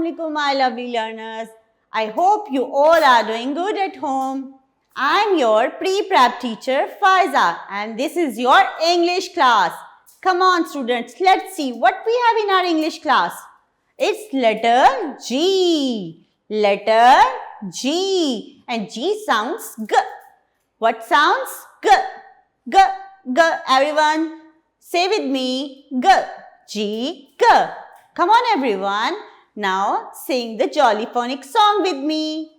Assalamualaikum, my lovely learners. I hope you all are doing good at home. I'm your pre-prep teacher Faiza and this is your English class. Come on students, let's see what we have in our English class. It's letter G. Letter G. And G sounds G. What sounds? G. G. G. Everyone say with me. G. G. G. Come on everyone. Now sing the jolly phonic song with me.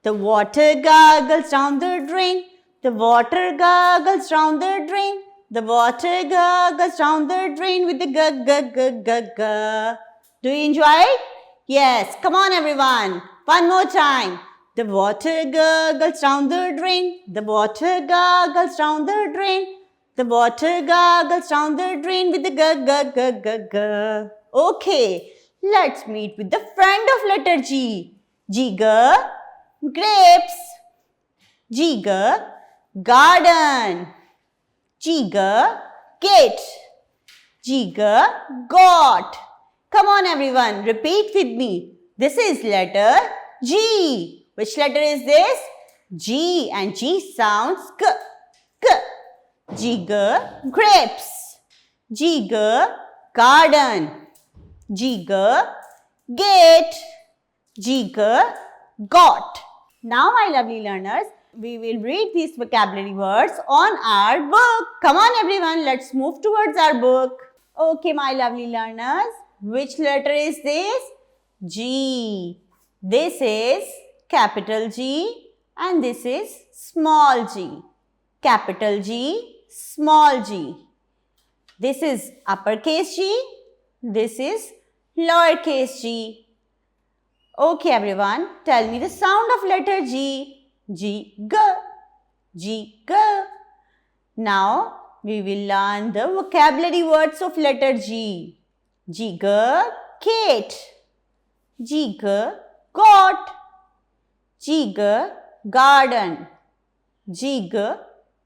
The water gargles down the drain. The water gargles down the drain. The water gargles down the drain with the g g g g g. Do you enjoy it? Yes. Come on everyone. One more time. The water gurgles down the drain. The water gurgles down the drain. The water gurgles down the drain with the g g g g g. Okay, let's meet with the friend of letter G. G g grapes. G g garden. G g gate. G g got. Come on everyone, repeat with me. This is letter G. Which letter is this? G, and G sounds G. G. G G grapes. G G garden. G G gate. G G got. Now my lovely learners, we will read these vocabulary words on our book. Come on everyone, let's move towards our book. Okay my lovely learners, which letter is this? G. This is capital G and this is small g. Capital G, small g. This is uppercase G. This is lowercase g. Okay everyone, tell me the sound of letter G. G, G. G, G. Now we will learn the vocabulary words of letter G. G, G, gate. G, G, got. G, G, garden. G, G,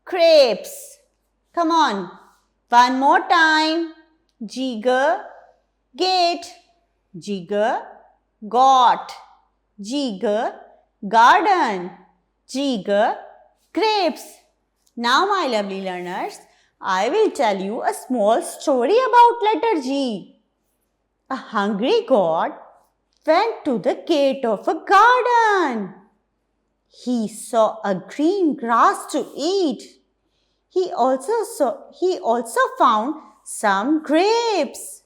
grapes. Come on, one more time. G, G, gate. G, G, got. G, G, garden. G, G, grapes. Now my lovely learners, I will tell you a small story about letter G. A hungry goat went to the gate of a garden. He saw a green grass to eat. He also found some grapes.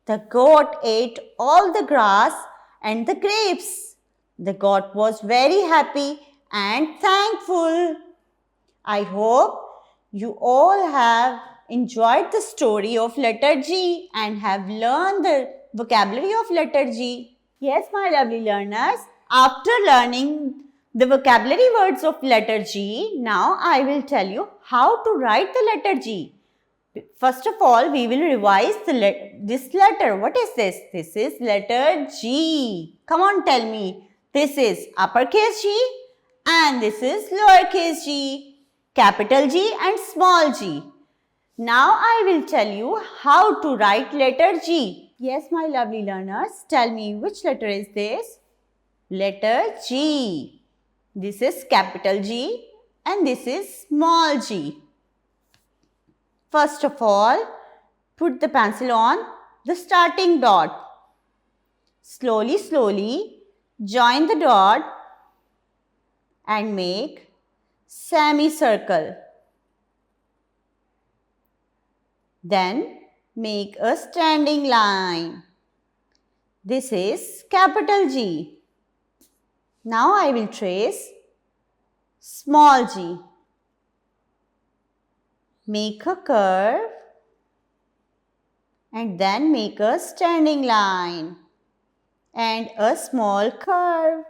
The goat ate all the grass and the grapes. The goat was very happy and thankful. I hope you all have enjoyed the story of letter G and have learned the vocabulary of letter G. Yes, my lovely learners, after learning the vocabulary words of letter G, now I will tell you how to write the letter G. First of all, we will revise this letter. What is this? This is letter G. Come on, tell me. This is uppercase G and this is lowercase g. Capital G and small g. Now I will tell you how to write letter G. Yes, my lovely learners, tell me which letter is this? Letter G. This is capital G and this is small g. First of all, put the pencil on the starting dot. Slowly, join the dot and make semicircle. Then make a standing line. This is capital G. Now I will trace small g. Make a curve and then make a standing line and a small curve.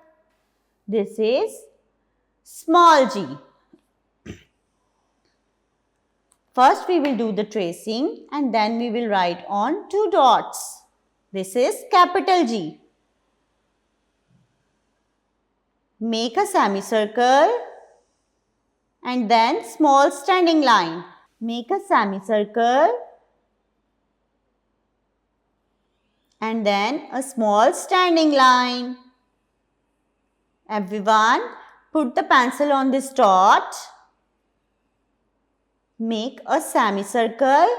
This is small g. First we will do the tracing and then we will write on two dots. This is capital G. Make a semicircle and then small standing line. Make a semicircle and then a small standing line. Everyone, put the pencil on this dot. Make a semicircle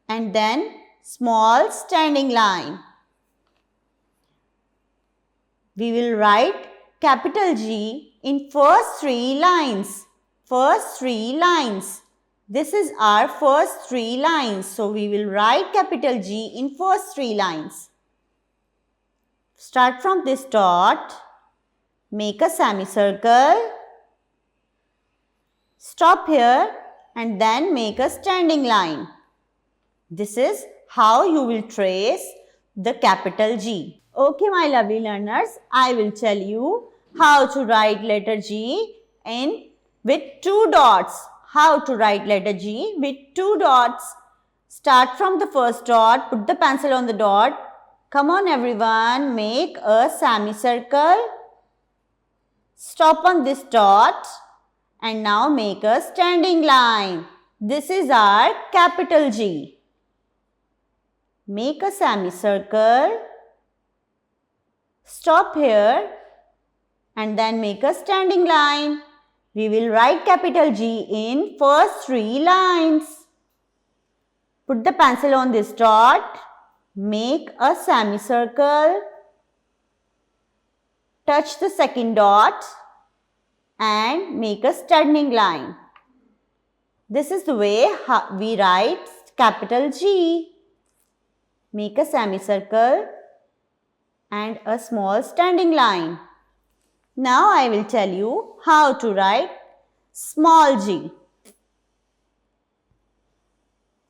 and then small standing line. We will write capital G in first 3 lines. First 3 lines. This is our first 3 lines. So we will write capital G in first 3 lines. Start from this dot. Make a semicircle. Stop here and then make a standing line. This is how you will trace the capital G. Okay, my lovely learners, I will tell you how to write letter G with 2 dots. How to write letter G with 2 dots. Start from the first dot, put the pencil on the dot. Come on everyone, make a semicircle. Stop on this dot and now make a standing line. This is our capital G. Make a semicircle. Stop here and then make a standing line. We will write capital G in first 3 lines. Put the pencil on this dot. Make a semicircle. Touch the second dot and make a standing line. This is the way we write capital G. Make a semicircle and a small standing line. Now I will tell you how to write small g.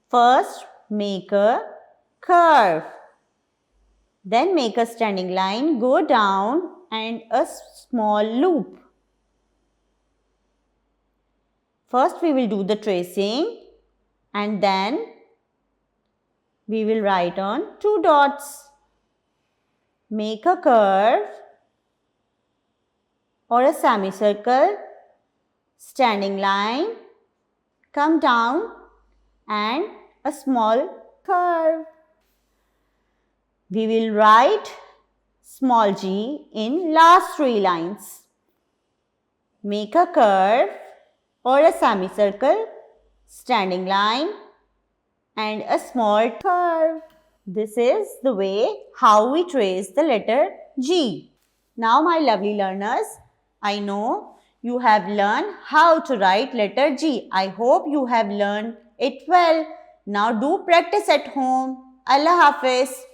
First, make a curve. Then make a standing line, go down and a small loop. First we will do the tracing and then we will write on 2 dots. Make a curve or a semicircle, standing line, come down and a small curve. We will write small g in last 3 lines. Make a curve or a semicircle, standing line and a small curve. This is the way how we trace the letter G. Now my lovely learners, I know you have learned how to write letter G. I hope you have learned it well. Now do practice at home. Allah Hafiz.